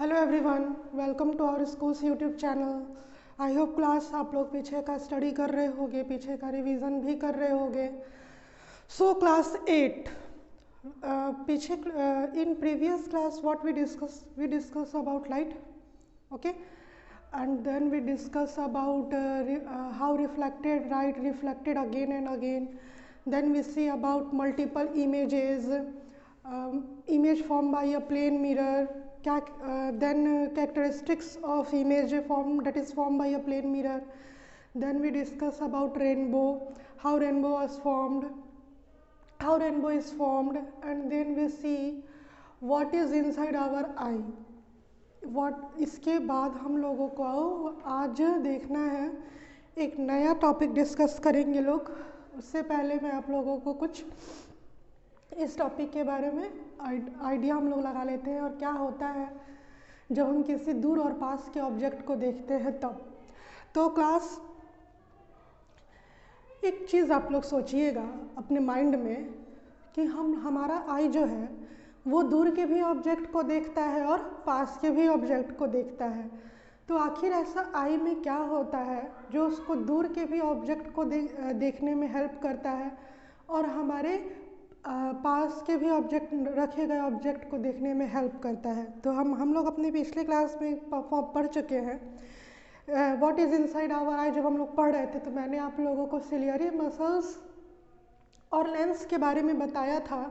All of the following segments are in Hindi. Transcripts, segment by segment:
Hello everyone, welcome to our schools YouTube channel. I hope class आप लोग पीछे का स्टडी कर रहे होगे, पीछे का रिवीजन भी कर रहे होगे। सो क्लास 8 पीछे in previous class what we discuss about light, okay, and then we discuss about how reflected light reflected again and again. Then we see about multiple images, image formed by a plane mirror, then characteristics of image form that is formed by a plane mirror. Then we discuss about rainbow, how rainbow is formed, and then we see what is inside our eye. इसके बाद हम लोगों को आज देखना है, एक नया टॉपिक डिस्कस करेंगे लोग। उससे पहले मैं आप लोगों को कुछ इस टॉपिक के बारे में आइडिया हम लोग लगा लेते हैं और क्या होता है जब हम किसी दूर और पास के ऑब्जेक्ट को देखते हैं तब। तो क्लास एक चीज़ आप लोग सोचिएगा अपने माइंड में कि हमारा आई जो है वो दूर के भी ऑब्जेक्ट को देखता है और पास के भी ऑब्जेक्ट को देखता है। तो आखिर ऐसा आई में क्या होता है जो उसको दूर के भी ऑब्जेक्ट को देखने में हेल्प करता है और हमारे पास के भी ऑब्जेक्ट रखे गए ऑब्जेक्ट को देखने में हेल्प करता है। तो हम लोग अपनी पिछले क्लास में पढ़ चुके हैं व्हाट इज़ इनसाइड आवर आई। जब हम लोग पढ़ रहे थे तो मैंने आप लोगों को सिलियरी मसल्स और लेंस के बारे में बताया था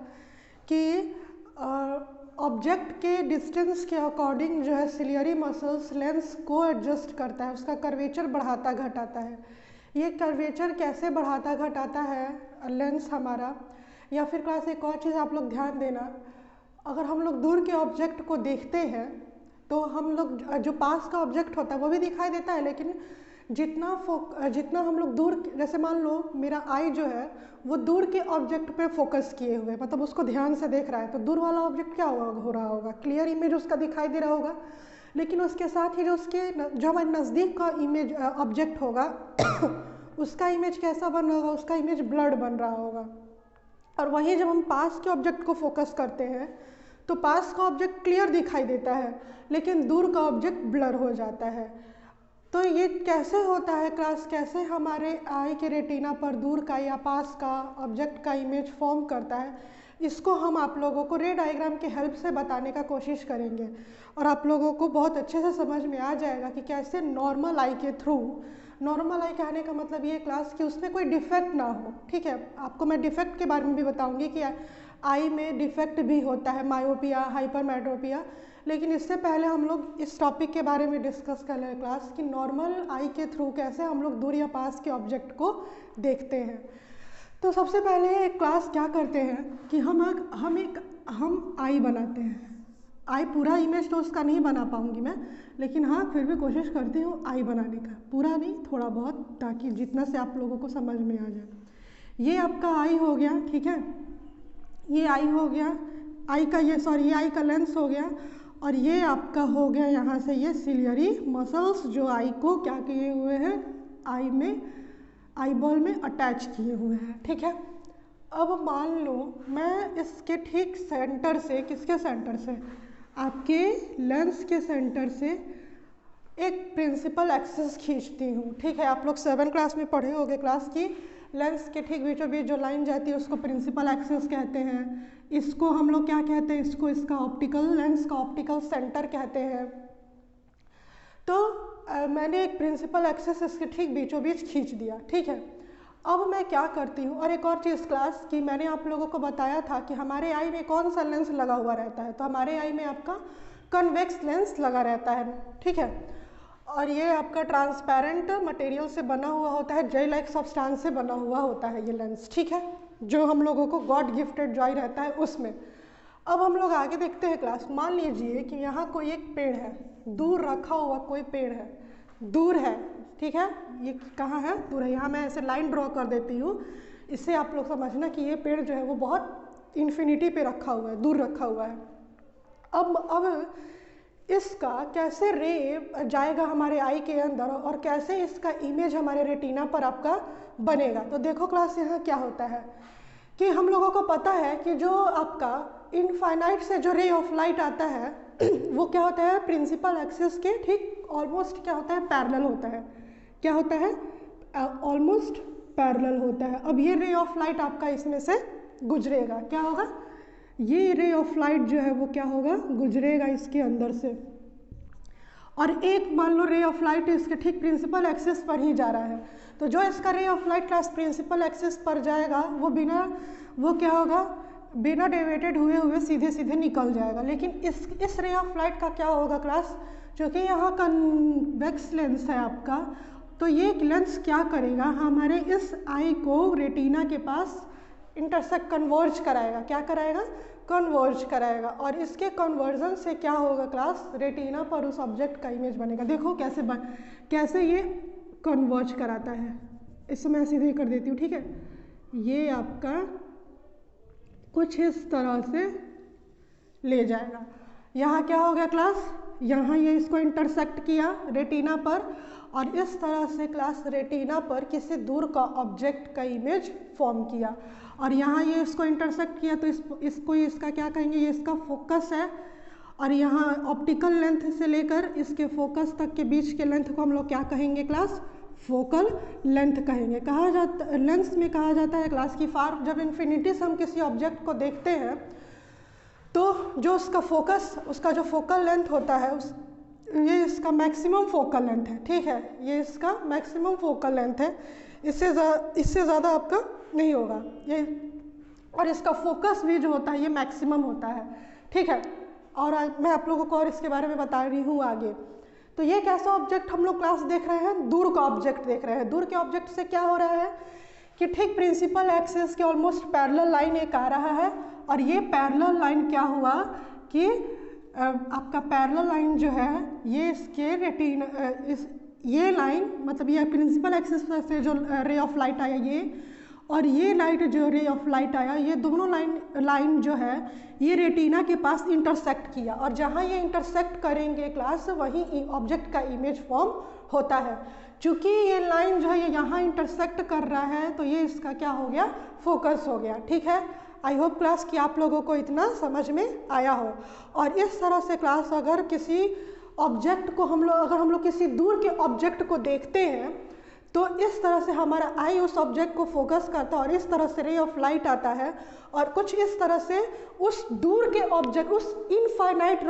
कि ऑब्जेक्ट के डिस्टेंस के अकॉर्डिंग जो है सिलियरी मसल्स लेंस को एडजस्ट करता है, उसका कर्वेचर बढ़ाता घटाता है। ये कर्वेचर कैसे बढ़ाता घटाता है लेंस हमारा, या फिर क्लास एक और चीज़ आप लोग ध्यान देना, अगर हम लोग दूर के ऑब्जेक्ट को देखते हैं तो हम लोग जो पास का ऑब्जेक्ट होता है वो भी दिखाई देता है, लेकिन जितना हम लोग दूर, जैसे मान लो मेरा आई जो है वो दूर के ऑब्जेक्ट पे फोकस किए हुए, मतलब उसको ध्यान से देख रहा है, तो दूर वाला ऑब्जेक्ट क्या हो रहा होगा, क्लियर इमेज उसका दिखाई दे रहा होगा। लेकिन उसके साथ ही जो हमारे नज़दीक का इमेज ऑब्जेक्ट होगा उसका इमेज कैसा बन रहा होगा, उसका इमेज ब्लर्ड बन रहा होगा। और वहीं जब हम पास के ऑब्जेक्ट को फोकस करते हैं तो पास का ऑब्जेक्ट क्लियर दिखाई देता है लेकिन दूर का ऑब्जेक्ट ब्लर हो जाता है। तो ये कैसे होता है क्लास, कैसे हमारे आई के रेटिना पर दूर का या पास का ऑब्जेक्ट का इमेज फॉर्म करता है, इसको हम आप लोगों को रे डायग्राम की हेल्प से बताने का कोशिश करेंगे और आप लोगों को बहुत अच्छे से समझ में आ जाएगा कि कैसे नॉर्मल आई के थ्रू, नॉर्मल आई कहने का मतलब ये क्लास कि उसमें कोई डिफेक्ट ना हो, ठीक है। आपको मैं डिफेक्ट के बारे में भी बताऊंगी कि आई में डिफेक्ट भी होता है, मायोपिया, हाइपरमेट्रोपिया। लेकिन इससे पहले हम लोग इस टॉपिक के बारे में डिस्कस कर रहे हैं क्लास कि नॉर्मल आई के थ्रू कैसे हम लोग दूर या पास के ऑब्जेक्ट को देखते हैं। तो सबसे पहले एक क्लास क्या करते हैं कि हम आई बनाते हैं। आई पूरा इमेज तो उसका नहीं बना पाऊंगी मैं, लेकिन हाँ फिर भी कोशिश करती हूँ आई बनाने का, पूरा नहीं थोड़ा बहुत, ताकि जितना से आप लोगों को समझ में आ जाए। ये आपका आई हो गया, ठीक है, ये आई हो गया, ये आई का लेंस हो गया, और ये आपका हो गया यहाँ से ये सिलियरी मसल्स जो आई को क्या किए हुए हैं, आई बॉल में अटैच किए हुए हैं, ठीक है। अब मान लो मैं इसके ठीक सेंटर से, किसके सेंटर से, आपके लेंस के सेंटर से एक प्रिंसिपल एक्सिस खींचती हूँ, ठीक है। आप लोग 7 क्लास में पढ़े होंगे क्लास की, लेंस के ठीक बीचों बीच जो लाइन जाती है उसको प्रिंसिपल एक्सिस कहते हैं। इसको हम लोग क्या कहते हैं, इसको इसका ऑप्टिकल, लेंस का ऑप्टिकल सेंटर कहते हैं। तो मैंने एक प्रिंसिपल एक्सिस इसके ठीक बीचों बीच खींच दिया, ठीक है। अब मैं क्या करती हूँ, और एक और चीज़ क्लास की मैंने आप लोगों को बताया था कि हमारे आई में कौन सा लेंस लगा हुआ रहता है, तो हमारे आई में आपका कन्वेक्स लेंस लगा रहता है, ठीक है। और ये आपका ट्रांसपेरेंट मटेरियल से बना हुआ होता है, जेल लाइक सब्सटेंस से बना हुआ होता है ये लेंस, ठीक है, जो हम लोगों को गॉड गिफ्टेड जॉय रहता है उसमें। अब हम लोग आगे देखते हैं क्लास। मान लीजिए कि यहाँ कोई एक पेड़ है, दूर रखा हुआ कोई पेड़ है, दूर है, ठीक है, ये कहाँ है, दूर है। यहाँ मैं ऐसे लाइन ड्रॉ कर देती हूँ, इससे आप लोग समझना कि ये पेड़ जो है वो बहुत इन्फिनिटी पे रखा हुआ है, दूर रखा हुआ है। अब इसका कैसे रे जाएगा हमारे आई के अंदर और कैसे इसका इमेज हमारे रेटिना पर आपका बनेगा। तो देखो क्लास, यहाँ क्या होता है कि हम लोगों को पता है कि जो आपका इनफाइनाइट से जो रे ऑफ लाइट आता है वो क्या होता है, प्रिंसिपल एक्सिस के ठीक ऑलमोस्ट क्या होता है, पैरेलल होता है। क्या होता है, ऑलमोस्ट पैरेलल होता है। अब ये रे ऑफ लाइट आपका इसमें से गुजरेगा, क्या होगा, ये रे ऑफ लाइट जो है वो क्या होगा, गुजरेगा इसके अंदर से। और एक मान लो रे ऑफ लाइट इसके ठीक प्रिंसिपल एक्सिस पर ही जा रहा है, तो जो इसका ray of light class principal axis पर जाएगा वो क्या होगा, बिना डेविएटेड हुए हुए सीधे सीधे निकल जाएगा। लेकिन इस रे ऑफ लाइट का क्या होगा क्लास, जो कि यहाँ कन्वेक्स लेंस है आपका, तो ये लेंस क्या करेगा, हमारे इस आई को रेटिना के पास इंटरसेक्ट कन्वर्ज कराएगा। क्या कराएगा, कन्वर्ज कराएगा। और इसके कन्वर्जन से क्या होगा क्लास, रेटिना पर उस ऑब्जेक्ट का इमेज बनेगा। देखो कैसे ये कन्वर्ज कराता है। इसको मैं सीधे कर देती हूँ, ठीक है। ये आपका कुछ इस तरह से ले जाएगा। यहाँ क्या हो गया क्लास, यहाँ ये इसको इंटरसेक्ट किया रेटिना पर, और इस तरह से क्लास रेटिना पर किसी दूर का ऑब्जेक्ट का इमेज फॉर्म किया। और यहाँ ये इसको इंटरसेक्ट किया, तो इसको इसका क्या कहेंगे, ये इसका फोकस है। और यहाँ ऑप्टिकल लेंथ से लेकर इसके फोकस तक के बीच के लेंथ को हम लोग क्या कहेंगे क्लास, फोकल लेंथ कहेंगे। कहा जाता लेंस में कहा जाता है क्लास की फार जब इन्फिनिटी से हम किसी ऑब्जेक्ट को देखते हैं तो जो उसका फोकस, उसका जो फोकल लेंथ होता है ये इसका मैक्सिमम फोकल लेंथ है, ठीक है। ये इसका मैक्सिमम फोकल लेंथ है, इससे ज़्यादा आपका नहीं होगा ये। और इसका फोकस भी जो होता है ये मैक्सिमम होता है, ठीक है। और मैं आप लोगों को और इसके बारे में बता रही हूँ आगे। तो ये कैसा ऑब्जेक्ट हम लोग क्लास देख रहे हैं, दूर का ऑब्जेक्ट देख रहे हैं। दूर के ऑब्जेक्ट से क्या हो रहा है कि ठीक प्रिंसिपल एक्सिस के ऑलमोस्ट पैरेलल लाइन एक आ रहा है, और ये पैरेलल लाइन क्या हुआ कि आपका पैरेलल लाइन जो है ये इसके रेटिना ये लाइन मतलब ये प्रिंसिपल एक्सिस से जो रे ऑफ लाइट आया ये, और ये लाइट जो रे ऑफ लाइट आया, ये दोनों लाइन जो है ये रेटिना के पास इंटरसेक्ट किया। और जहाँ ये इंटरसेक्ट करेंगे क्लास वहीं ऑब्जेक्ट का इमेज फॉर्म होता है। चूँकि ये लाइन जो है ये यहाँ इंटरसेक्ट कर रहा है तो ये इसका क्या हो गया, फोकस हो गया, ठीक है। आई होप क्लास कि आप लोगों को इतना समझ में आया हो। और इस तरह से क्लास अगर किसी ऑब्जेक्ट को अगर हम लोग किसी दूर के ऑब्जेक्ट को देखते हैं तो इस तरह से हमारा आई उस ऑब्जेक्ट को फोकस करता है और इस तरह से रे ऑफ लाइट आता है और कुछ इस तरह से उस दूर के ऑब्जेक्ट उस इनफाइनाइट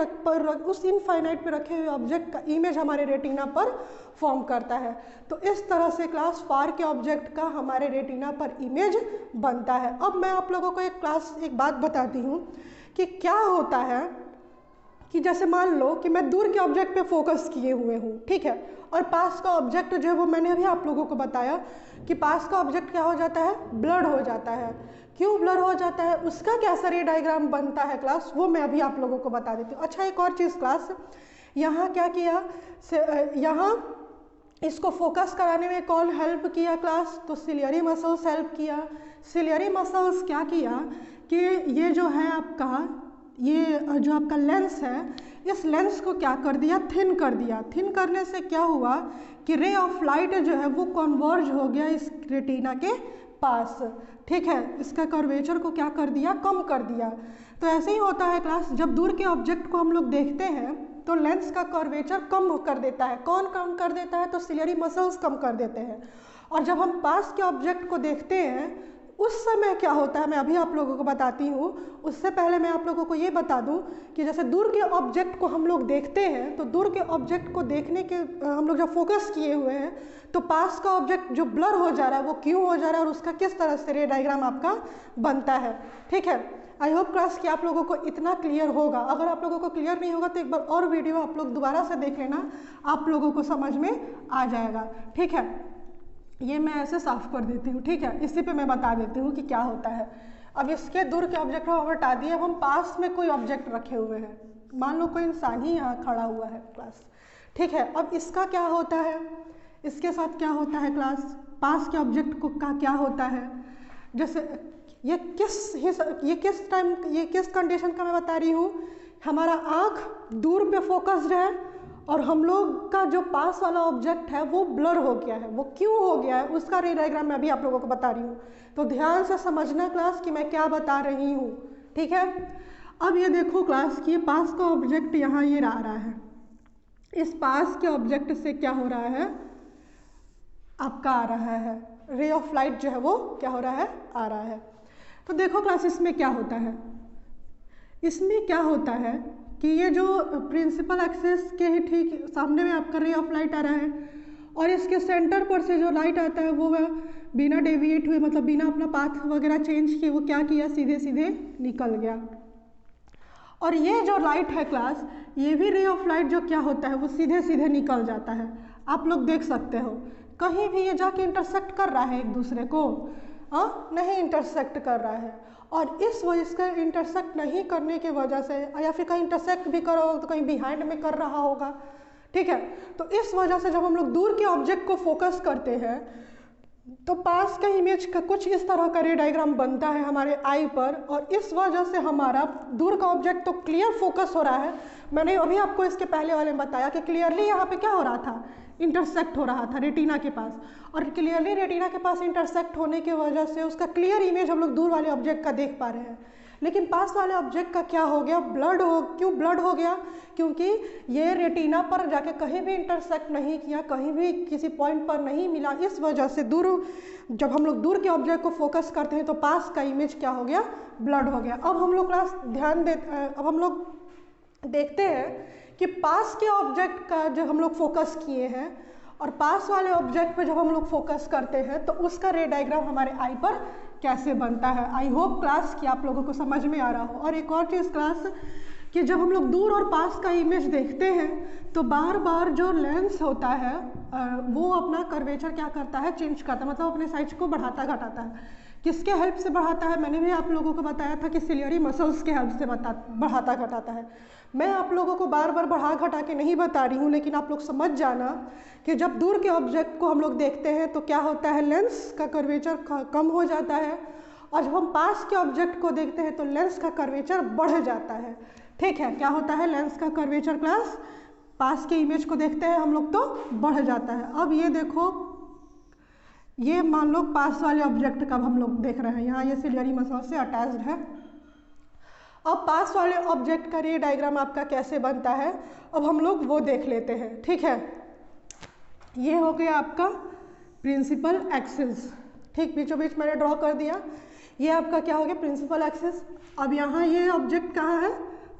पे रखे हुए ऑब्जेक्ट का इमेज हमारे रेटिना पर फॉर्म करता है। तो इस तरह से क्लास फार के ऑब्जेक्ट का हमारे रेटिना पर इमेज बनता है। अब मैं आप लोगों को एक बात बताती हूँ कि क्या होता है कि जैसे मान लो कि मैं दूर के ऑब्जेक्ट पे फोकस किए हुए हूँ, ठीक है, और पास का ऑब्जेक्ट जो है वो मैंने अभी आप लोगों को बताया कि पास का ऑब्जेक्ट क्या हो जाता है, ब्लर हो जाता है। क्यों ब्लर हो जाता है, उसका कैसा रे डायग्राम बनता है क्लास, वो मैं अभी आप लोगों को बता देती हूँ। अच्छा एक और चीज़ क्लास, यहाँ क्या किया, यहाँ इसको फोकस कराने में कौन हेल्प किया क्लास, तो सिलियरी मसल्स हेल्प किया। सिलियरी मसल्स क्या किया कि ये जो है आपका ये जो आपका लेंस है इस लेंस को क्या कर दिया, थिन कर दिया। थिन करने से क्या हुआ कि रे ऑफ लाइट जो है वो कन्वर्ज हो गया इस रेटिना के पास, ठीक है। इसका कर्वेचर को क्या कर दिया, कम कर दिया। तो ऐसे ही होता है क्लास, जब दूर के ऑब्जेक्ट को हम लोग देखते हैं तो लेंस का कर्वेचर कम कर देता है। कौन कम कर देता है, तो सिलियरी मसल्स कम कर देते हैं। और जब हम पास के ऑब्जेक्ट को देखते हैं उस समय क्या होता है मैं अभी आप लोगों को बताती हूँ। उससे पहले मैं आप लोगों को ये बता दूँ कि जैसे दूर के ऑब्जेक्ट को हम लोग देखते हैं तो दूर के ऑब्जेक्ट को देखने के हम लोग जब फोकस किए हुए हैं तो पास का ऑब्जेक्ट जो ब्लर हो जा रहा है वो क्यों हो जा रहा है और उसका किस तरह से रे डायग्राम आपका बनता है, ठीक है। आई होप क्लास कि आप लोगों को इतना क्लियर होगा। अगर आप लोगों को क्लियर नहीं होगा तो एक बार और वीडियो आप लोग दोबारा से देख लेना, आप लोगों को समझ में आ जाएगा, ठीक है। ये मैं ऐसे साफ कर देती हूँ, ठीक है। इसी पे मैं बता देती हूँ कि क्या होता है। अब इसके दूर के ऑब्जेक्ट को हम हटा दिए, अब हम पास में कोई ऑब्जेक्ट रखे हुए हैं, मान लो कोई इंसान ही यहाँ खड़ा हुआ है क्लास, ठीक है। अब इसका क्या होता है, इसके साथ क्या होता है क्लास, पास के ऑब्जेक्ट को का क्या होता है। जैसे ये किस कंडीशन का मैं बता रही हूँ, हमारा आँख दूर पे फोकस्ड है और हम लोग का जो पास वाला ऑब्जेक्ट है वो ब्लर हो गया है। वो क्यों हो गया है उसका रे डायग्राम मैं अभी आप लोगों को बता रही हूँ, तो ध्यान से समझना क्लास कि मैं क्या बता रही हूँ, ठीक है। अब ये देखो क्लास की पास का ऑब्जेक्ट यहाँ ये आ रहा है, इस पास के ऑब्जेक्ट से क्या हो रहा है आपका आ रहा है रे ऑफ लाइट जो है वो क्या हो रहा है आ रहा है। तो देखो क्लास इसमें क्या होता है, इसमें क्या होता है कि ये जो प्रिंसिपल एक्सिस के ही ठीक सामने में आपका रे ऑफ लाइट आ रहा है और इसके सेंटर पर से जो लाइट आता है वो बिना डेविएट हुए मतलब बिना अपना पाथ वगैरह चेंज किए वो क्या किया सीधे सीधे निकल गया। और ये जो लाइट है क्लास, ये भी रे ऑफ लाइट जो क्या होता है वो सीधे सीधे निकल जाता है। आप लोग देख सकते हो कहीं भी ये जाके इंटरसेक्ट कर रहा है एक दूसरे को, नहीं इंटरसेक्ट कर रहा है। और इस वजह से इंटरसेक्ट नहीं करने की वजह से, या फिर कहीं इंटरसेक्ट भी करो तो कहीं बिहाइंड में कर रहा होगा, ठीक है। तो इस वजह से जब हम लोग दूर के ऑब्जेक्ट को फोकस करते हैं तो पास का इमेज का कुछ इस तरह का रे डायग्राम बनता है हमारे आई पर, और इस वजह से हमारा दूर का ऑब्जेक्ट तो क्लियर फोकस हो रहा है। मैंने अभी आपको इसके पहले वाले में बताया कि क्लियरली यहाँ पे क्या हो रहा था, इंटरसेक्ट हो रहा था रेटिना के पास, और क्लियरली रेटिना के पास इंटरसेक्ट होने की वजह से उसका क्लियर इमेज हम लोग दूर वाले ऑब्जेक्ट का देख पा रहे हैं। लेकिन पास वाले ऑब्जेक्ट का क्या हो गया, ब्लड हो, क्यों ब्लड हो गया, क्योंकि ये रेटिना पर जाके कहीं भी इंटरसेक्ट नहीं किया, कहीं भी किसी पॉइंट पर नहीं मिला। इस वजह से जब हम लोग दूर के ऑब्जेक्ट को फोकस करते हैं तो पास का इमेज क्या हो गया, ब्लड हो गया। अब हम लोग क्लास अब हम लोग देखते हैं कि पास के ऑब्जेक्ट का जो हम लोग फोकस किए हैं और पास वाले ऑब्जेक्ट पे जब हम लोग फोकस करते हैं तो उसका रे डायग्राम हमारे आई पर कैसे बनता है। आई होप क्लास कि आप लोगों को समझ में आ रहा हो। और एक और चीज़ क्लास कि जब हम लोग दूर और पास का इमेज देखते हैं तो बार बार जो लेंस होता है वो अपना कर्वेचर क्या करता है, चेंज करता है, मतलब अपने साइज को बढ़ाता घटाता है। किसके हेल्प से बढ़ाता है, मैंने भी आप लोगों को बताया था कि सिलियरी मसल्स के हेल्प से बढ़ाता घटाता है। मैं आप लोगों को बार बार बढ़ा घटा के नहीं बता रही हूँ, लेकिन आप लोग समझ जाना कि जब दूर के ऑब्जेक्ट को हम लोग देखते हैं तो क्या होता है, लेंस का कर्वेचर कम हो जाता है, और जब हम पास के ऑब्जेक्ट को देखते हैं तो लेंस का कर्वेचर बढ़ जाता है। ठीक है, क्या होता है, लेंस का कर्वेचर क्लास पास के इमेज को देखते हैं हम लोग तो बढ़ जाता है। अब ये देखो, ये मान लो पास वाले ऑब्जेक्ट का हम लोग देख रहे हैं, यहाँ ये सिलियरी मसल से अटैच्ड है। अब पास वाले ऑब्जेक्ट का रे डायग्राम आपका कैसे बनता है, अब हम लोग वो देख लेते हैं। ठीक है, ये हो गया आपका प्रिंसिपल एक्सिस, ठीक बीचों बीच मैंने ड्रॉ कर दिया। ये आपका क्या हो गया, प्रिंसिपल एक्सिस। अब यहाँ ये ऑब्जेक्ट कहाँ है,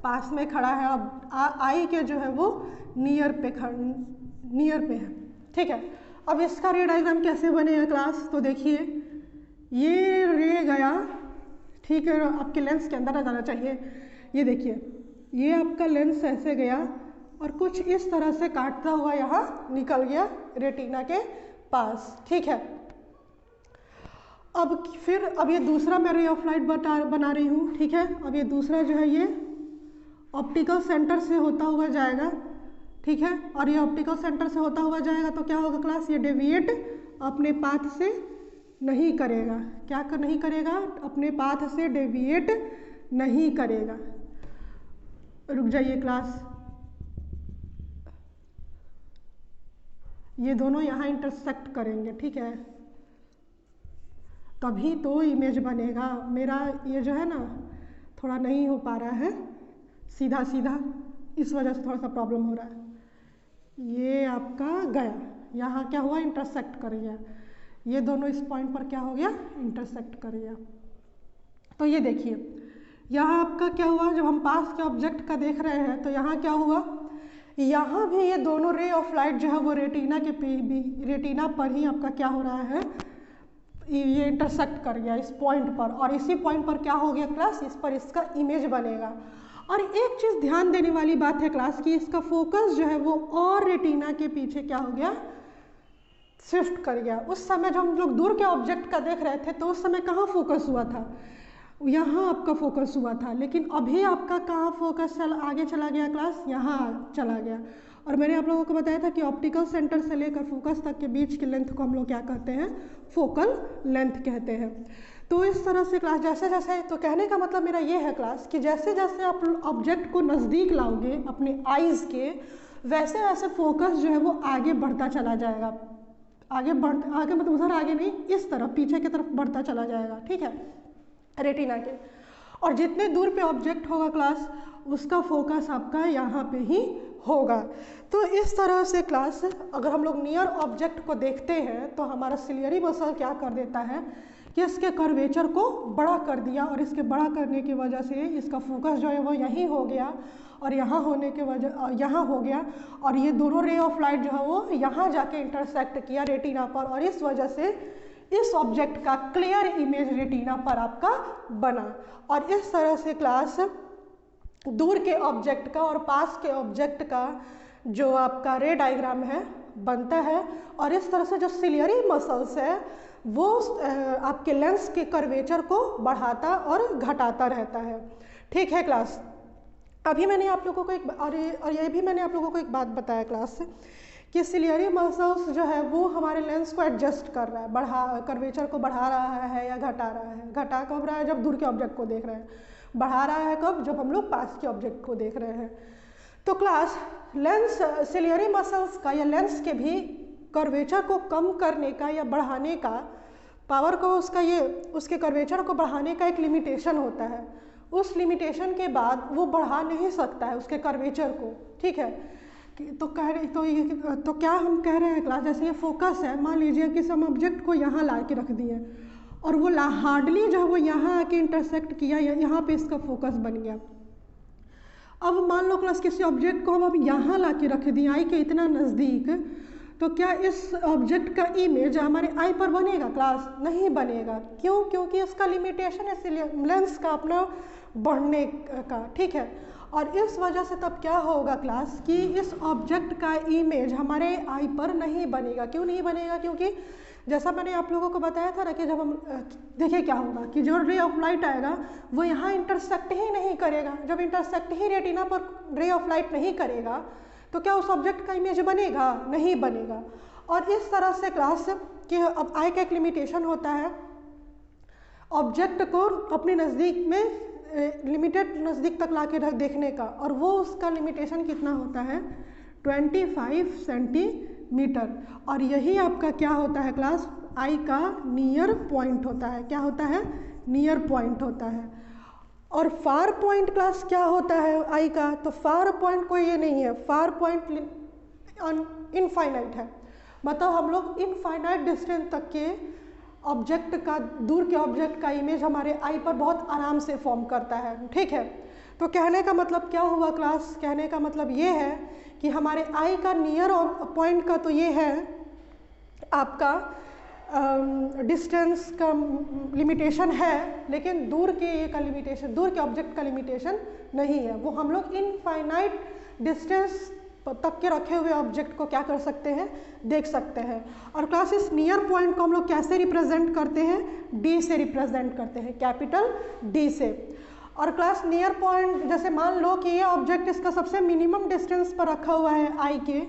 पास में खड़ा है। अब आई के जो है वो नियर पे है। ठीक है, अब इसका रे डायग्राम कैसे बनेगा क्लास, तो देखिए ये रे गया, ठीक है, आपके लेंस के अंदर आ जाना चाहिए। ये देखिए, ये आपका लेंस ऐसे गया और कुछ इस तरह से काटता हुआ यहाँ निकल गया रेटिना के पास। ठीक है, अब ये दूसरा मैं रे ऑफ लाइट बना रही हूँ। ठीक है, अब ये दूसरा जो है ये ऑप्टिकल सेंटर से होता हुआ जाएगा। ठीक है, और ये ऑप्टिकल सेंटर से होता हुआ जाएगा तो क्या होगा क्लास, ये डेविएट अपने पाथ से नहीं करेगा। क्या नहीं करेगा, अपने पाथ से डेविएट नहीं करेगा। रुक जाइए क्लास, ये दोनों यहाँ इंटरसेक्ट करेंगे। ठीक है, तभी तो इमेज बनेगा। मेरा ये जो है ना थोड़ा नहीं हो पा रहा है सीधा सीधा, इस वजह से थोड़ा सा प्रॉब्लम हो रहा है। ये आपका गया, यहाँ क्या हुआ, इंटरसेक्ट कर गया। ये दोनों इस पॉइंट पर क्या हो गया, इंटरसेक्ट कर गया। तो ये देखिए यहाँ आपका क्या हुआ, जब हम पास के ऑब्जेक्ट का देख रहे हैं तो यहाँ क्या हुआ, यहाँ भी ये दोनों रे ऑफ लाइट जो है वो रेटिना पर ही आपका क्या हो रहा है, ये इंटरसेक्ट कर गया इस पॉइंट पर, और इसी पॉइंट पर क्या हो गया क्लास, इस पर इसका इमेज बनेगा। और एक चीज़ ध्यान देने वाली बात है क्लास की, इसका फोकस जो है वो और रेटिना के पीछे क्या हो गया, शिफ्ट कर गया। उस समय जब हम लोग दूर के ऑब्जेक्ट का देख रहे थे तो उस समय कहाँ फोकस हुआ था, यहाँ आपका फोकस हुआ था, लेकिन अभी आपका कहाँ फोकस आगे चला गया क्लास, यहाँ चला गया। और मैंने आप लोगों को बताया था कि ऑप्टिकल सेंटर से लेकर फोकस तक के बीच की लेंथ को हम लोग क्या कहते हैं, फोकल लेंथ कहते हैं। तो इस तरह से क्लास जैसे जैसे, तो कहने का मतलब मेरा ये है क्लास कि जैसे जैसे आप ऑब्जेक्ट को नज़दीक लाओगे अपने आईज़ के, वैसे वैसे फोकस जो है वो आगे बढ़ता चला जाएगा। आगे मतलब उधर आगे नहीं, इस तरफ पीछे की तरफ बढ़ता चला जाएगा। ठीक है, रेटिना के। और जितने दूर पे ऑब्जेक्ट होगा क्लास, उसका फोकस आपका यहाँ पे ही होगा। तो इस तरह से क्लास अगर हम लोग नियर ऑब्जेक्ट को देखते हैं तो हमारा सिलियरी मसल क्या कर देता है कि इसके कर्वेचर को बड़ा कर दिया, और इसके बड़ा करने की वजह से इसका फोकस जो है वो यहीं हो गया और यहाँ होने के वजह यहाँ हो गया, और ये दोनों रे ऑफ लाइट जो है वो यहाँ जाके इंटरसेक्ट किया रेटिना पर, और इस वजह से इस ऑब्जेक्ट का क्लियर इमेज रेटिना पर आपका बना। और इस तरह से क्लास दूर के ऑब्जेक्ट का और पास के ऑब्जेक्ट का जो आपका रे डायग्राम है बनता है, और इस तरह से जो सिलियरी मसल्स है वो आपके लेंस के कर्वेचर को बढ़ाता और घटाता रहता है। ठीक है क्लास, अभी मैंने आप लोगों को ये भी मैंने आप लोगों को एक बात बताया क्लास कि सिलियरी मसल्स जो है वो हमारे लेंस को एडजस्ट कर रहा है, कर्वेचर को बढ़ा रहा है या घटा रहा है। घटा कब रहा है? जब दूर के ऑब्जेक्ट को देख रहे हैं। बढ़ा रहा है कब? जब हम लोग पास के ऑब्जेक्ट को देख रहे हैं। तो क्लास लेंस सिलियरी मसल्स का या लेंस के भी कर्वेचर को कम करने का या बढ़ाने का पावर को उसके कर्वेचर को बढ़ाने का एक लिमिटेशन होता है। उस लिमिटेशन के बाद वो बढ़ा नहीं सकता है उसके कर्वेचर को। ठीक है, तो क्या हम कह रहे हैं क्लास, जैसे ये फोकस है, मान लीजिए कि हम ऑब्जेक्ट को यहाँ ला के रख दिए और वो हार्डली जो है वो यहाँ आके इंटरसेक्ट किया या यहाँ पे इसका फोकस बन गया। अब मान लो क्लास किसी ऑब्जेक्ट को हम अब यहाँ ला के रख दिए आई के इतना नज़दीक, तो क्या इस ऑब्जेक्ट का इमेज हमारे आई पर बनेगा क्लास? नहीं बनेगा। क्यों? क्योंकि इसका लिमिटेशन है लेंस का अपना बढ़ने का। ठीक है, और इस वजह से तब क्या होगा क्लास कि इस ऑब्जेक्ट का इमेज हमारे आई पर नहीं बनेगा। क्यों नहीं बनेगा? क्योंकि जैसा मैंने आप लोगों को बताया था ना कि जब हम देखिए क्या होगा कि जो रे ऑफ लाइट आएगा वो यहाँ इंटरसेक्ट ही नहीं करेगा। जब इंटरसेक्ट ही रेटिना पर रे ऑफ लाइट नहीं करेगा तो क्या उस ऑब्जेक्ट का इमेज बनेगा? नहीं बनेगा। और इस तरह से क्लास कि अब आई का एक लिमिटेशन होता है ऑब्जेक्ट को अपने नज़दीक में लिमिटेड नज़दीक तक ला के देखने का, और वो उसका लिमिटेशन कितना होता है? 25 सेंटीमीटर। और यही आपका क्या होता है क्लास? आई का नियर पॉइंट होता है। क्या होता है? नियर पॉइंट होता है। और फार पॉइंट क्लास क्या होता है आई का? तो फार पॉइंट कोई ये नहीं है, फार पॉइंट इनफाइनाइट है। मतलब हम लोग इनफाइनाइट डिस्टेंस तक के ऑब्जेक्ट का, दूर के ऑब्जेक्ट का इमेज हमारे आई पर बहुत आराम से फॉर्म करता है। ठीक है, तो कहने का मतलब क्या हुआ क्लास? कहने का मतलब ये है कि हमारे आई का नियर पॉइंट का तो ये है आपका डिस्टेंस का लिमिटेशन है, लेकिन दूर के का लिमिटेशन, दूर के ऑब्जेक्ट का लिमिटेशन नहीं है। वो हम लोग इनफाइनाइट डिस्टेंस तक के रखे हुए ऑब्जेक्ट को क्या कर सकते हैं? देख सकते हैं। और क्लास इस नियर पॉइंट को हम लोग कैसे रिप्रेजेंट करते हैं? डी से रिप्रेजेंट करते हैं, कैपिटल डी से। और क्लास नियर पॉइंट जैसे मान लो कि ये ऑब्जेक्ट इसका सबसे मिनिमम डिस्टेंस पर रखा हुआ है आई के,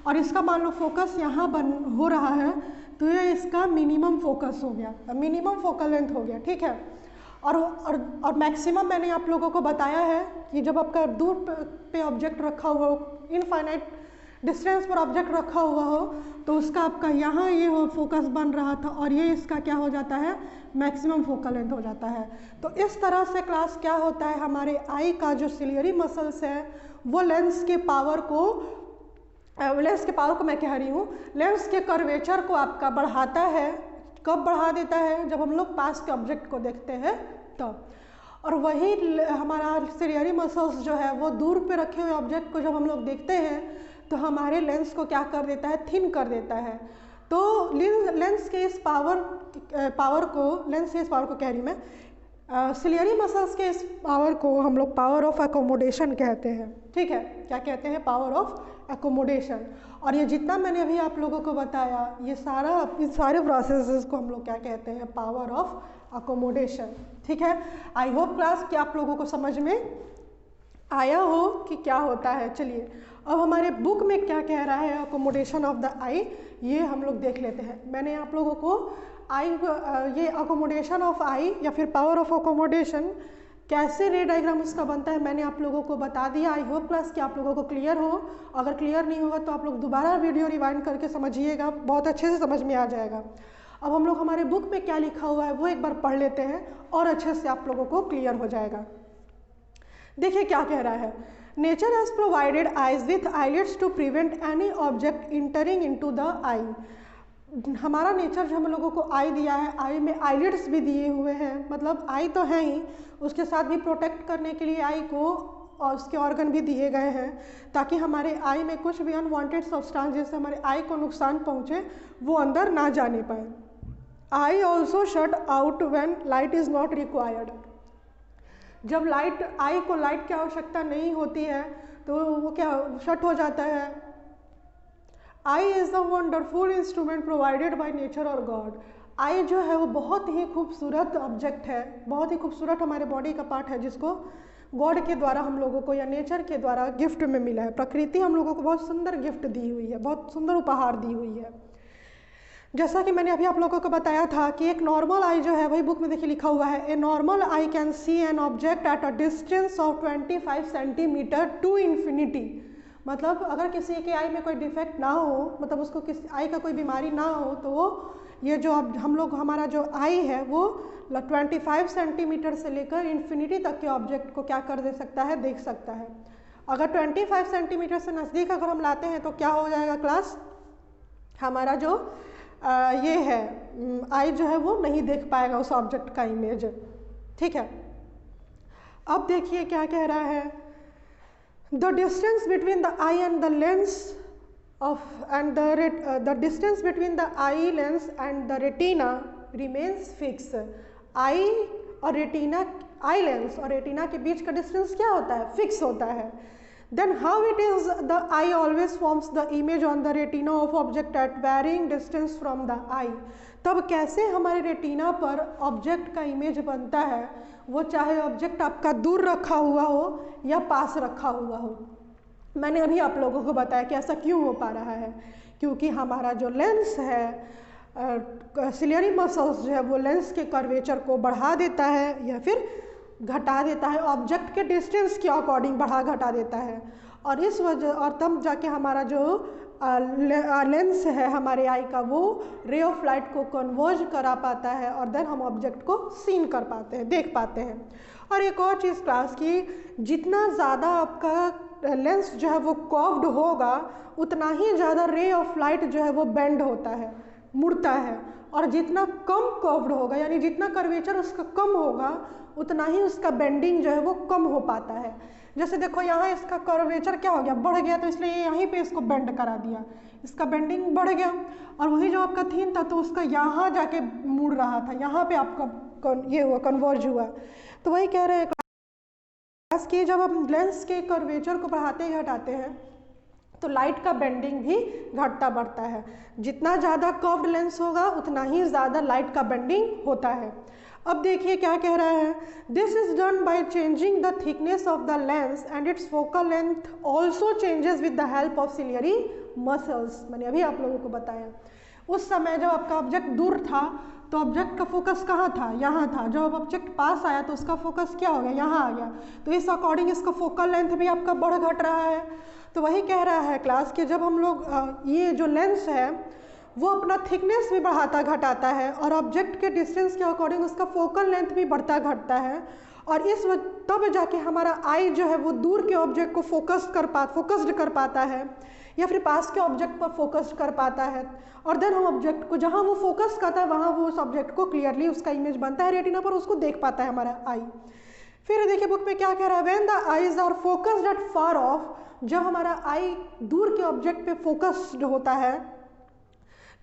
और इसका मान लो फोकस यहाँ हो रहा है, तो ये इसका मिनिमम फोकस हो गया, मिनिमम फोकल लेंथ हो गया। ठीक है, और मैक्सिमम मैंने आप लोगों को बताया है कि जब आपका दूर पे ऑब्जेक्ट रखा हुआ हो, इनफाइनाइट डिस्टेंस पर ऑब्जेक्ट रखा हुआ हो, तो उसका आपका यहाँ ये हो फोकस बन रहा था, और ये इसका क्या हो जाता है? मैक्सिमम फोकल लेंथ हो जाता है। तो इस तरह से क्लास क्या होता है, हमारे आई का जो सिलियरी मसल्स है वो लेंस के पावर को मैं कह रही हूँ, लेंस के कर्वेचर को आपका बढ़ाता है। कब बढ़ा देता है? जब हम लोग पास के ऑब्जेक्ट को देखते हैं तब। और वही हमारा सिलियरी मसल्स जो है वो दूर पे रखे हुए ऑब्जेक्ट को जब हम लोग देखते हैं तो हमारे लेंस को क्या कर देता है? थिन कर देता है। तो लेंस के इस पावर को कह रही मैं, सिलियरी मसल्स के इस पावर को हम लोग पावर ऑफ एकोमोडेशन कहते हैं। ठीक है, क्या कहते हैं? Power of accommodation. और ये जितना मैंने अभी आप लोगों को बताया, इन सारे प्रोसेसेस को हम लोग क्या कहते हैं? Power of accommodation. ठीक है, आई होप क्लास कि आप लोगों को समझ में आया हो कि क्या होता है। चलिए अब हमारे बुक में क्या कह रहा है अकोमोडेशन ऑफ द आई, ये हम लोग देख लेते हैं। मैंने आप लोगों को ये अकोमोडेशन ऑफ आई या फिर पावर ऑफ अकोमोडेशन कैसे रे डायग्राम उसका बनता है मैंने आप लोगों को बता दिया। आई होप क्लास कि आप लोगों को क्लियर हो। अगर क्लियर नहीं होगा तो आप लोग दोबारा वीडियो रिवाइंड करके समझिएगा, बहुत अच्छे से समझ में आ जाएगा। अब हम लोग हमारे बुक में क्या लिखा हुआ है वो एक बार पढ़ लेते हैं और अच्छे से आप लोगों को क्लियर हो जाएगा। देखिए क्या कह रहा है, nature has provided eyes with eyelids to prevent any object entering into the eye. हमारा नेचर जो हम लोगों को आई दिया है, आई में आईलिड्स भी दिए हुए हैं, मतलब आई तो है ही, उसके साथ भी प्रोटेक्ट करने के लिए आई को और उसके ऑर्गन भी दिए गए हैं ताकि हमारे आई में कुछ भी अनवांटेड सब्सटेंस जैसे हमारे आई को नुकसान पहुंचे वो अंदर ना जाने पाए। I also shut out when light is not required. जब लाइट आई को लाइट की आवश्यकता नहीं होती है तो वो क्या शट हो जाता है। Eye is the wonderful instrument provided by nature और गॉड। आई जो है वो बहुत ही खूबसूरत ऑब्जेक्ट है, बहुत ही खूबसूरत हमारे बॉडी का पार्ट है जिसको गॉड के द्वारा हम लोगों को या नेचर के द्वारा गिफ्ट में मिला है। प्रकृति हम लोगों को बहुत सुंदर गिफ्ट दी हुई है, बहुत सुंदर उपहार दी हुई है। जैसा कि मैंने अभी आप लोगों को बताया था कि एक नॉर्मल आई जो है वही बुक में देखिए लिखा हुआ है, a normal eye can see an object at a distance of 25 centimetre to infinity. मतलब अगर किसी के आई में कोई डिफेक्ट ना हो, मतलब उसको किसी आई का कोई बीमारी ना हो, तो वो ये जो अब हम लोग हमारा जो आई है वो 25 सेंटीमीटर से लेकर इन्फिनिटी तक के ऑब्जेक्ट को क्या कर दे सकता है, देख सकता है। अगर 25 सेंटीमीटर से नज़दीक अगर हम लाते हैं तो क्या हो जाएगा क्लास, हमारा जो ये है आई जो है वो नहीं देख पाएगा उस ऑब्जेक्ट का इमेज। ठीक है, अब देखिए क्या कह रहा है, the distance between the I and the lens and the distance between the eye lens and the retina remains fixed। आई और रेटिना, आई लेंस और रेटिना के बीच का डिस्टेंस क्या होता है, फिक्स होता है। Then how it is the eye always forms the image on the retina of object at varying distance from the eye. तब कैसे हमारे रेटिना पर ऑब्जेक्ट का इमेज बनता है, वो चाहे ऑब्जेक्ट आपका दूर रखा हुआ हो या पास रखा हुआ हो। मैंने अभी आप लोगों को बताया कि ऐसा क्यों हो पा रहा है, क्योंकि हमारा जो लेंस है, सिलियरी मसल्स जो है वो लेंस के कर्वेचर को बढ़ा देता है या फिर घटा देता है, ऑब्जेक्ट के डिस्टेंस के अकॉर्डिंग बढ़ा घटा देता है। और इस वजह और तब जाके हमारा जो लेंस है हमारे आई का वो रे ऑफ लाइट को कन्वर्ज करा पाता है और देन हम ऑब्जेक्ट को सीन कर पाते हैं, देख पाते हैं। और एक और चीज़ क्लास की, जितना ज़्यादा आपका लेंस जो है वो कर्व्ड होगा उतना ही ज़्यादा रे ऑफ लाइट जो है वो बेंड होता है, मुड़ता है। और जितना कम कर्व्ड होगा यानी जितना कर्वेचर उसका कम होगा उतना ही उसका बेंडिंग जो है वो कम हो पाता है। जैसे देखो यहाँ इसका कर्वेचर क्या हो गया, बढ़ गया, तो इसलिए यहीं पे इसको बेंड करा दिया, इसका बेंडिंग बढ़ गया। और वही जो आपका थीन था तो उसका यहाँ जाके मुड़ रहा था, यहाँ पे आपका ये हुआ, कन्वर्ज हुआ। तो वही कह रहे हैं क्लास कि जब हम लेंस के कर्वेचर को बढ़ाते घटाते हैं तो लाइट का बेंडिंग भी घटता बढ़ता है। जितना ज़्यादा कर्व्ड लेंस होगा उतना ही ज़्यादा लाइट का बेंडिंग होता है। अब देखिए क्या कह रहा है, this is done by changing the thickness of the lens and it's focal length also changes with the help of ciliary muscles. मैंने अभी आप लोगों को बताया, उस समय जब आपका ऑब्जेक्ट दूर था तो ऑब्जेक्ट का फोकस कहाँ था, यहाँ था। जब ऑब्जेक्ट पास आया तो उसका फोकस क्या हो गया, यहाँ आ गया। तो इस अकॉर्डिंग इसका फोकल लेंथ भी आपका बढ़ घट रहा है। तो वही कह रहा है क्लास कि जब हम लोग ये जो लेंस है वो अपना थिकनेस भी बढ़ाता घटाता है और ऑब्जेक्ट के डिस्टेंस के अकॉर्डिंग उसका फोकल लेंथ भी बढ़ता घटता है। और इस तब जाके हमारा आई जो है वो दूर के ऑब्जेक्ट को फोकस्ड कर पाता है या फिर पास के ऑब्जेक्ट पर फोकस्ड कर पाता है। और देन हम ऑब्जेक्ट को जहाँ वो फोकस करता है वहाँ वो उस ऑब्जेक्ट को क्लियरली उसका इमेज बनता है रेटिना पर, उसको देख पाता है हमारा आई। फिर देखिए बुक में क्या कह रहा है, when the eyes are focused at far off, जब हमारा आई दूर के ऑब्जेक्ट पे फोकस्ड होता है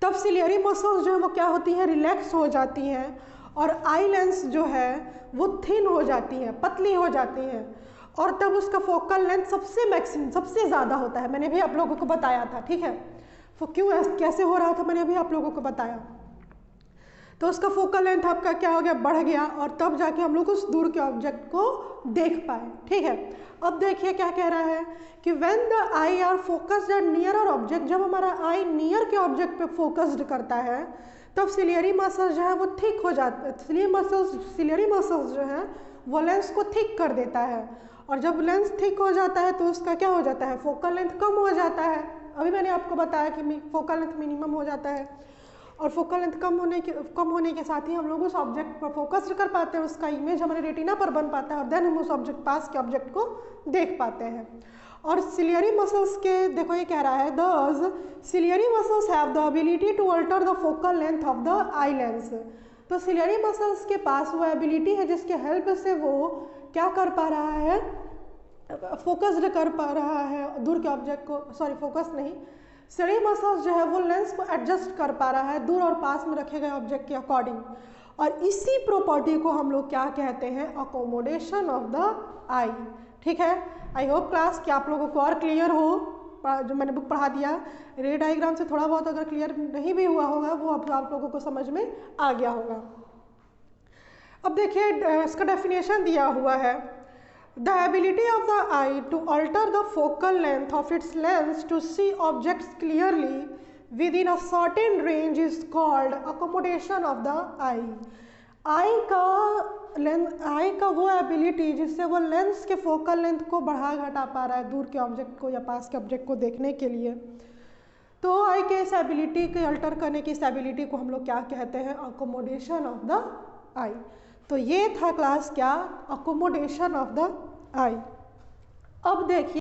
तब सिलियरी मसल्स जो है वो क्या होती हैं, रिलैक्स हो जाती हैं और आई लेंस जो है वो थिन हो जाती हैं, पतली हो जाती हैं और तब उसका फोकल लेंथ सबसे ज़्यादा होता है। मैंने भी आप लोगों को बताया था, ठीक है, वो क्यों कैसे हो रहा था मैंने भी आप लोगों को बताया। तो उसका फोकल लेंथ आपका क्या हो गया, बढ़ गया और तब जाके हम लोग उस दूर के ऑब्जेक्ट को देख पाए, ठीक है। अब देखिए क्या कह रहा है कि when the I R focused eight nearer object, जब हमारा आई नियर के ऑब्जेक्ट पे फोकस्ड करता है तब सिलियरी मसल्स जो है वो थिक हो जाता है। सिलियरी मसल्स जो है वो लेंस को थिक कर देता है और जब लेंस थिक हो जाता है तो उसका क्या हो जाता है, फोकल लेंथ कम हो जाता है। अभी मैंने आपको बताया कि फोकल लेंथ मिनिमम हो जाता है और फोकल लेंथ कम होने के साथ ही हम लोग उस ऑब्जेक्ट पर फोकस कर पाते हैं, उसका इमेज हमारे रेटिना पर बन पाता है और देन हम उस पास के ऑब्जेक्ट को देख पाते हैं। और सिलियरी मसल्स के देखो ये कह रहा है the ciliary muscles have the ability to alter the focal length of the eye lens. तो सिलियरी मसल्स के पास वो एबिलिटी है जिसके हेल्प से वो क्या कर पा रहा है, फोकस्ड कर पा रहा है दूर के ऑब्जेक्ट को, सॉरी फोकस नहीं, सिलियरी मसल्स जो है वो लेंस को एडजस्ट कर पा रहा है दूर और पास में रखे गए ऑब्जेक्ट के अकॉर्डिंग। और इसी प्रॉपर्टी को हम लोग क्या कहते हैं, अकोमोडेशन ऑफ द आई। ठीक है, आई होप क्लास कि आप लोगों को और क्लियर हो जो मैंने बुक पढ़ा दिया। रे डायग्राम से थोड़ा बहुत अगर क्लियर नहीं भी हुआ होगा वो अब आप लोगों को समझ में आ गया होगा। अब देखिए इसका डेफिनेशन दिया हुआ है, the ability of the eye to alter the focal length of its lens to see objects clearly within a certain range is called accommodation of the eye. Eye का वो एबिलिटी जिससे वो लेंस के फोकल लेंथ को बढ़ा घटा पा रहा है दूर के ऑब्जेक्ट को या पास के ऑब्जेक्ट को देखने के लिए, तो आई के इस एबिलिटी के अल्टर करने की इस एबिलिटी को हम लोग क्या कहते हैं, अकोमोडेशन ऑफ द आई। तो ये था क्लास क्या, अकोमोडेशन ऑफ द आई। अब देखिए